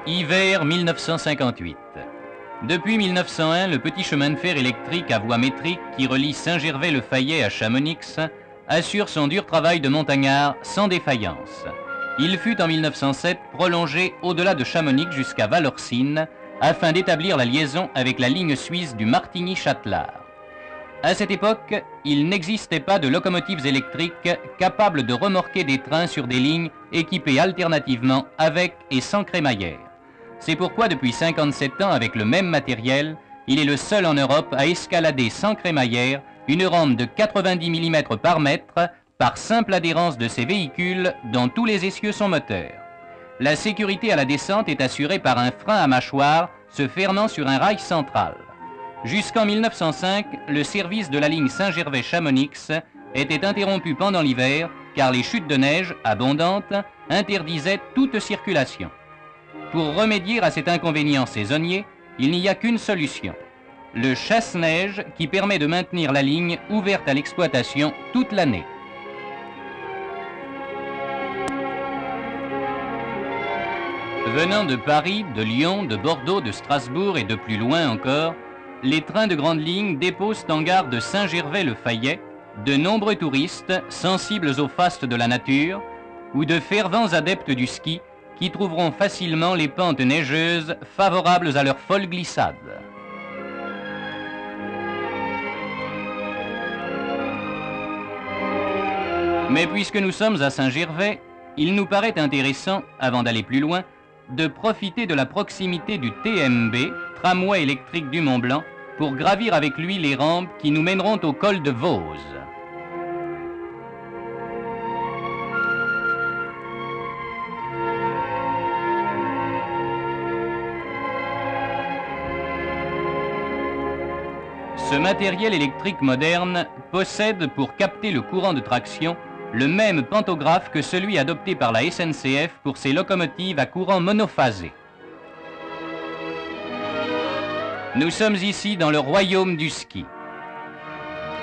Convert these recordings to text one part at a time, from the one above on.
Hiver 1958. Depuis 1901, le petit chemin de fer électrique à voie métrique qui relie Saint-Gervais-le-Fayet à Chamonix assure son dur travail de montagnard sans défaillance. Il fut en 1907 prolongé au-delà de Chamonix jusqu'à Valorcine afin d'établir la liaison avec la ligne suisse du Martigny-Châtelard. À cette époque, il n'existait pas de locomotives électriques capables de remorquer des trains sur des lignes équipées alternativement avec et sans crémaillère. C'est pourquoi depuis 57 ans, avec le même matériel, il est le seul en Europe à escalader sans crémaillère une rampe de 90 mm par mètre par simple adhérence de ses véhicules dont tous les essieux sont moteurs. La sécurité à la descente est assurée par un frein à mâchoire se fermant sur un rail central. Jusqu'en 1905, le service de la ligne Saint-Gervais-Chamonix était interrompu pendant l'hiver car les chutes de neige abondantes interdisaient toute circulation. Pour remédier à cet inconvénient saisonnier, il n'y a qu'une solution. Le chasse-neige qui permet de maintenir la ligne ouverte à l'exploitation toute l'année. Venant de Paris, de Lyon, de Bordeaux, de Strasbourg et de plus loin encore, les trains de grande ligne déposent en gare de Saint-Gervais-le-Fayet de nombreux touristes sensibles aux fastes de la nature ou de fervents adeptes du ski qui trouveront facilement les pentes neigeuses favorables à leur folle glissade. Mais puisque nous sommes à Saint-Gervais, il nous paraît intéressant, avant d'aller plus loin, de profiter de la proximité du TMB, tramway électrique du Mont-Blanc, pour gravir avec lui les rampes qui nous mèneront au col de Vose. Ce matériel électrique moderne possède pour capter le courant de traction le même pantographe que celui adopté par la SNCF pour ses locomotives à courant monophasé. Nous sommes ici dans le royaume du ski.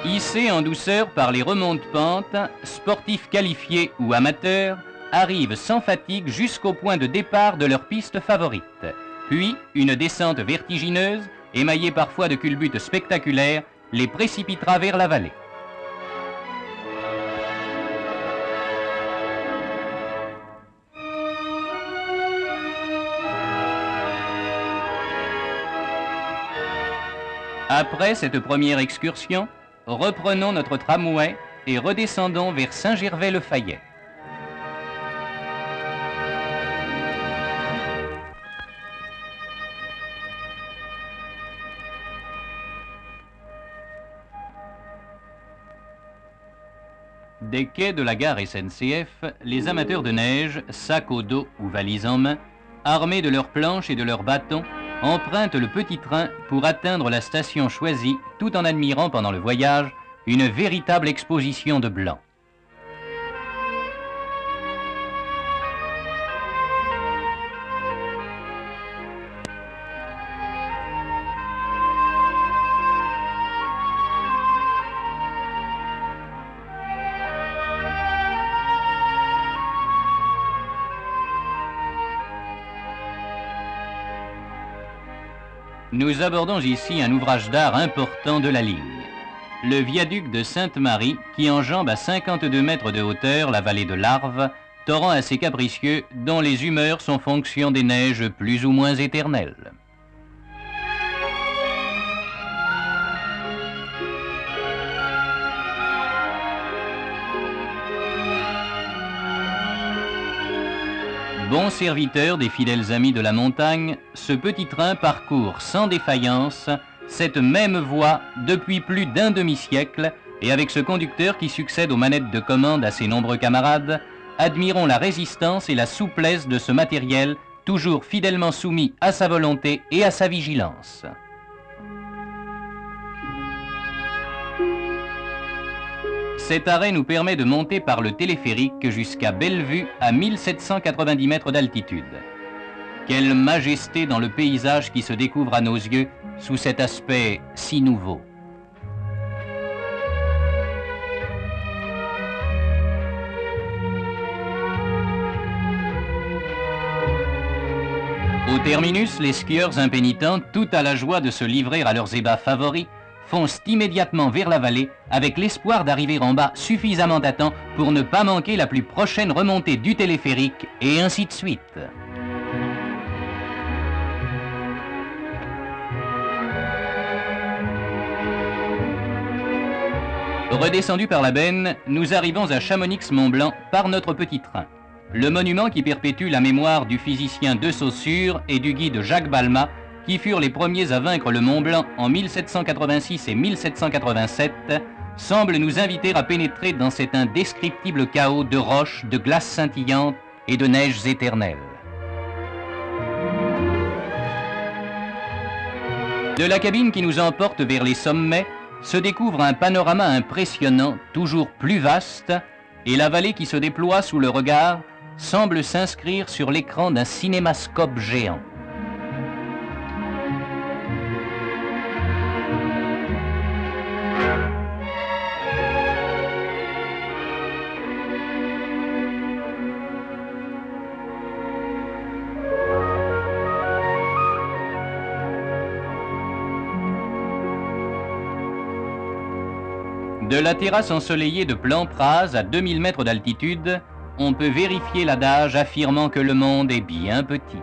Hissés en douceur par les remontes-pentes, sportifs qualifiés ou amateurs arrivent sans fatigue jusqu'au point de départ de leur piste favorite. Puis, une descente vertigineuse, émaillée parfois de culbutes spectaculaires, les précipitera vers la vallée. Après cette première excursion, reprenons notre tramway et redescendons vers Saint-Gervais-le-Fayet. Des quais de la gare SNCF, les amateurs de neige, sac au dos ou valise en main, armés de leurs planches et de leurs bâtons, empruntent le petit train pour atteindre la station choisie tout en admirant pendant le voyage une véritable exposition de blanc. Nous abordons ici un ouvrage d'art important de la ligne. Le viaduc de Sainte-Marie qui enjambe à 52 mètres de hauteur la vallée de l'Arve, torrent assez capricieux dont les humeurs sont fonction des neiges plus ou moins éternelles. Bon serviteur des fidèles amis de la montagne, ce petit train parcourt sans défaillance cette même voie depuis plus d'un demi-siècle et avec ce conducteur qui succède aux manettes de commande à ses nombreux camarades, admirons la résistance et la souplesse de ce matériel toujours fidèlement soumis à sa volonté et à sa vigilance. Cet arrêt nous permet de monter par le téléphérique jusqu'à Bellevue à 1790 mètres d'altitude. Quelle majesté dans le paysage qui se découvre à nos yeux sous cet aspect si nouveau. Au terminus, les skieurs impénitents, tout à la joie de se livrer à leurs ébats favoris, foncent immédiatement vers la vallée avec l'espoir d'arriver en bas suffisamment à temps pour ne pas manquer la plus prochaine remontée du téléphérique, et ainsi de suite. Redescendus par la Benne, nous arrivons à Chamonix-Mont-Blanc par notre petit train. Le monument qui perpétue la mémoire du physicien de Saussure et du guide Jacques Balmat, qui furent les premiers à vaincre le Mont Blanc en 1786 et 1787, semble nous inviter à pénétrer dans cet indescriptible chaos de roches, de glaces scintillantes et de neiges éternelles. De la cabine qui nous emporte vers les sommets, se découvre un panorama impressionnant, toujours plus vaste, et la vallée qui se déploie sous le regard semble s'inscrire sur l'écran d'un cinémascope géant. De la terrasse ensoleillée de Plan-Praz à 2000 mètres d'altitude, on peut vérifier l'adage affirmant que le monde est bien petit.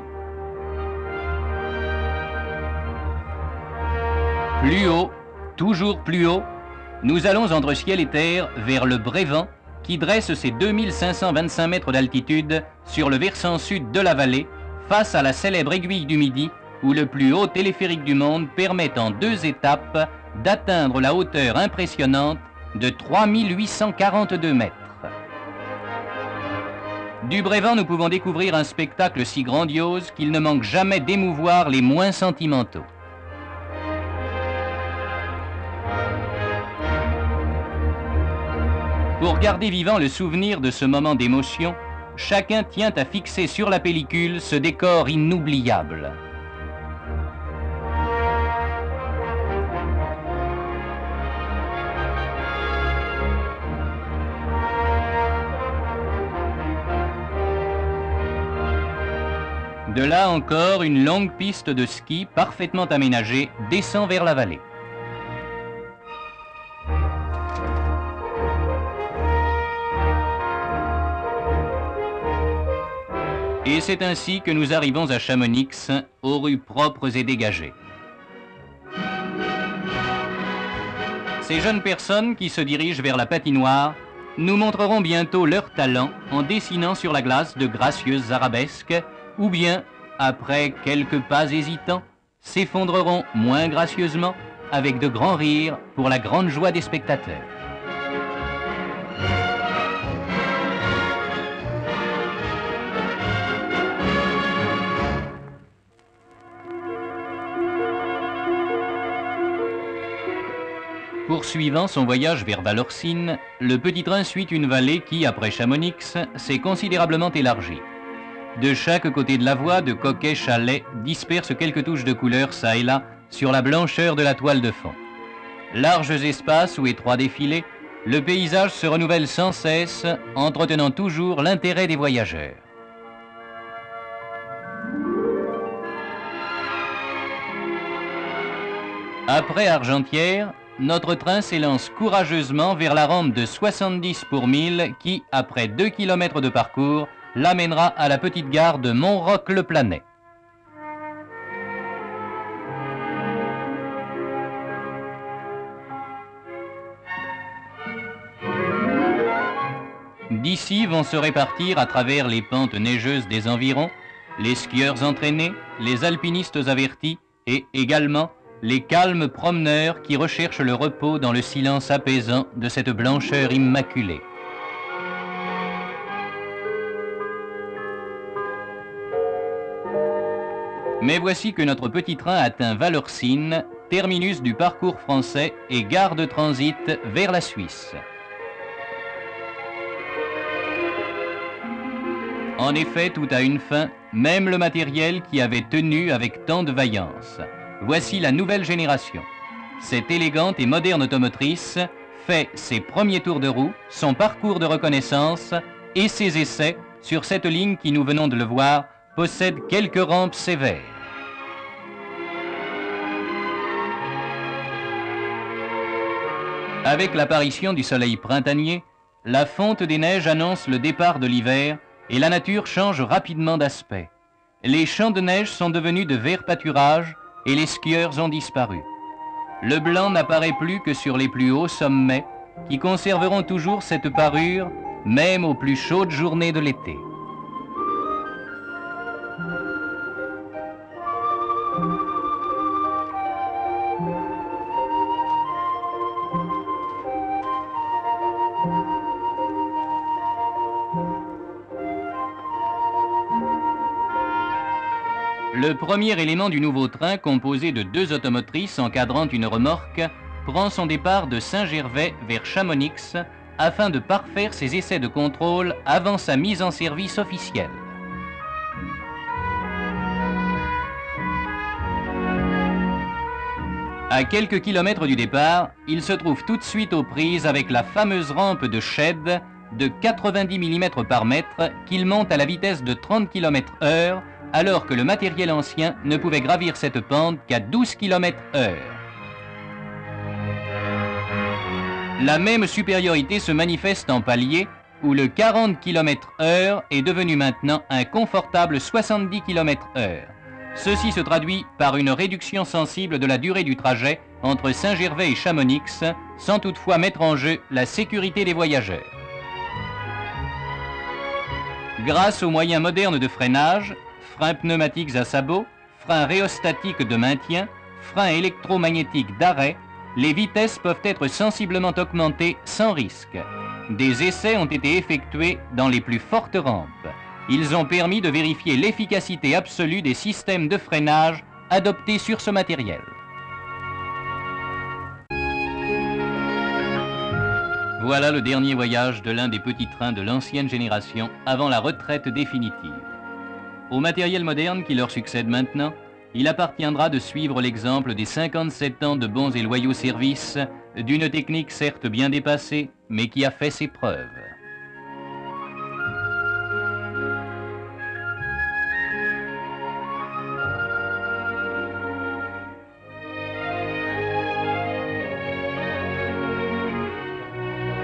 Plus haut, toujours plus haut, nous allons entre ciel et terre vers le Brévent qui dresse ses 2525 mètres d'altitude sur le versant sud de la vallée face à la célèbre aiguille du Midi où le plus haut téléphérique du monde permet en 2 étapes d'atteindre la hauteur impressionnante de 3842 mètres. Du Brévent, nous pouvons découvrir un spectacle si grandiose qu'il ne manque jamais d'émouvoir les moins sentimentaux. Pour garder vivant le souvenir de ce moment d'émotion, chacun tient à fixer sur la pellicule ce décor inoubliable. De là encore, une longue piste de ski parfaitement aménagée descend vers la vallée. Et c'est ainsi que nous arrivons à Chamonix, aux rues propres et dégagées. Ces jeunes personnes qui se dirigent vers la patinoire nous montreront bientôt leur talent en dessinant sur la glace de gracieuses arabesques, ou bien, après quelques pas hésitants, s'effondreront moins gracieusement avec de grands rires pour la grande joie des spectateurs. Poursuivant son voyage vers Valorcine, le petit train suit une vallée qui, après Chamonix, s'est considérablement élargie. De chaque côté de la voie, de coquets chalets dispersent quelques touches de couleur çà et là sur la blancheur de la toile de fond. Larges espaces ou étroits défilés, le paysage se renouvelle sans cesse, entretenant toujours l'intérêt des voyageurs. Après Argentières, notre train s'élance courageusement vers la rampe de 70 pour 1000 qui, après 2 km de parcours, l'amènera à la petite gare de Montroc-le-Planay. D'ici vont se répartir à travers les pentes neigeuses des environs, les skieurs entraînés, les alpinistes avertis et également les calmes promeneurs qui recherchent le repos dans le silence apaisant de cette blancheur immaculée. Mais voici que notre petit train atteint Valorcine, terminus du parcours français et gare de transit vers la Suisse. En effet, tout a une fin, même le matériel qui avait tenu avec tant de vaillance. Voici la nouvelle génération. Cette élégante et moderne automotrice fait ses premiers tours de roue, son parcours de reconnaissance et ses essais sur cette ligne qui, nous venons de le voir, possède quelques rampes sévères. Avec l'apparition du soleil printanier, la fonte des neiges annonce le départ de l'hiver et la nature change rapidement d'aspect. Les champs de neige sont devenus de verts pâturages et les skieurs ont disparu. Le blanc n'apparaît plus que sur les plus hauts sommets qui conserveront toujours cette parure même aux plus chaudes journées de l'été. Le premier élément du nouveau train, composé de 2 automotrices encadrant une remorque, prend son départ de Saint-Gervais vers Chamonix afin de parfaire ses essais de contrôle avant sa mise en service officielle. À quelques kilomètres du départ, il se trouve tout de suite aux prises avec la fameuse rampe de Shed de 90 mm par mètre qu'il monte à la vitesse de 30 km/h alors que le matériel ancien ne pouvait gravir cette pente qu'à 12 km/h. La même supériorité se manifeste en palier, où le 40 km/h est devenu maintenant un confortable 70 km/h. Ceci se traduit par une réduction sensible de la durée du trajet entre Saint-Gervais et Chamonix, sans toutefois mettre en jeu la sécurité des voyageurs. Grâce aux moyens modernes de freinage, freins pneumatiques à sabots, freins rhéostatiques de maintien, freins électromagnétiques d'arrêt, les vitesses peuvent être sensiblement augmentées sans risque. Des essais ont été effectués dans les plus fortes rampes. Ils ont permis de vérifier l'efficacité absolue des systèmes de freinage adoptés sur ce matériel. Voilà le dernier voyage de l'un des petits trains de l'ancienne génération avant la retraite définitive. Au matériel moderne qui leur succède maintenant, il appartiendra de suivre l'exemple des 57 ans de bons et loyaux services d'une technique certes bien dépassée, mais qui a fait ses preuves.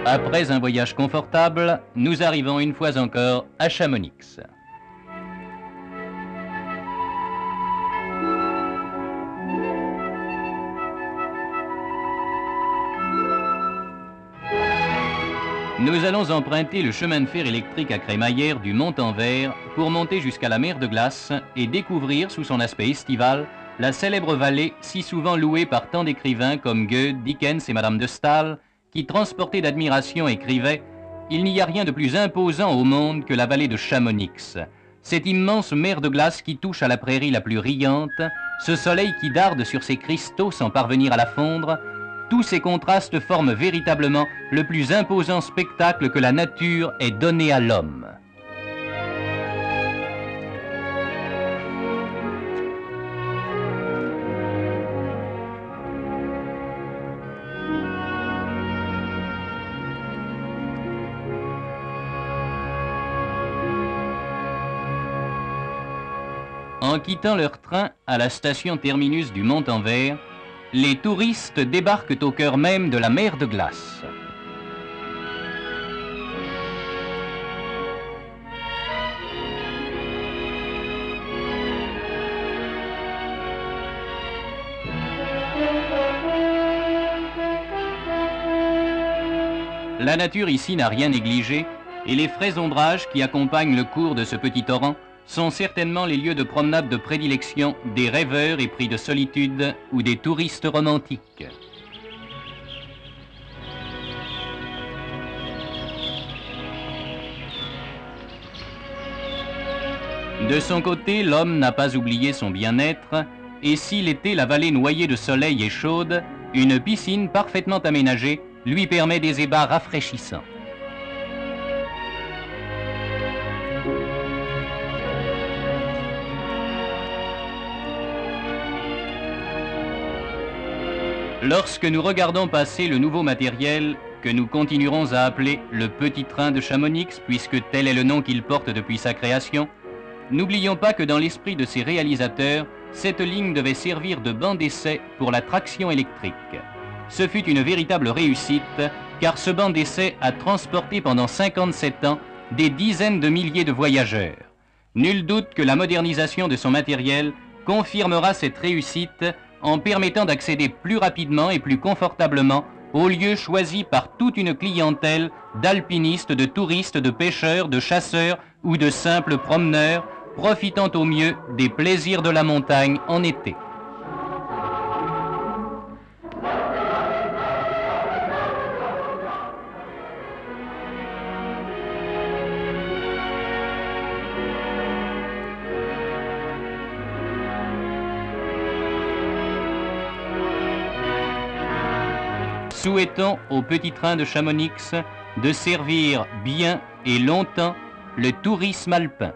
Après un voyage confortable, nous arrivons une fois encore à Chamonix. Nous allons emprunter le chemin de fer électrique à crémaillère du Mont-en-Vert pour monter jusqu'à la mer de glace et découvrir sous son aspect estival la célèbre vallée si souvent louée par tant d'écrivains comme Goethe, Dickens et Madame de Staël, qui, transportés d'admiration, écrivaient « Il n'y a rien de plus imposant au monde que la vallée de Chamonix. Cette immense mer de glace qui touche à la prairie la plus riante, ce soleil qui darde sur ses cristaux sans parvenir à la fondre, tous ces contrastes forment véritablement le plus imposant spectacle que la nature ait donné à l'homme. » En quittant leur train à la station terminus du Mont-en-Vert, les touristes débarquent au cœur même de la mer de glace. La nature ici n'a rien négligé et les frais ombrages qui accompagnent le cours de ce petit torrent sont certainement les lieux de promenade de prédilection des rêveurs épris de solitude ou des touristes romantiques. De son côté, l'homme n'a pas oublié son bien-être, et si l'été la vallée noyée de soleil est chaude, une piscine parfaitement aménagée lui permet des ébats rafraîchissants. Lorsque nous regardons passer le nouveau matériel que nous continuerons à appeler le petit train de Chamonix, puisque tel est le nom qu'il porte depuis sa création, N'oublions pas que dans l'esprit de ses réalisateurs, cette ligne devait servir de banc d'essai pour la traction électrique. Ce fut une véritable réussite, car ce banc d'essai a transporté pendant 57 ans des dizaines de milliers de voyageurs. Nul doute que la modernisation de son matériel confirmera cette réussite en permettant d'accéder plus rapidement et plus confortablement aux lieux choisis par toute une clientèle d'alpinistes, de touristes, de pêcheurs, de chasseurs ou de simples promeneurs, profitant au mieux des plaisirs de la montagne en été. Souhaitons au petit train de Chamonix de servir bien et longtemps le tourisme alpin.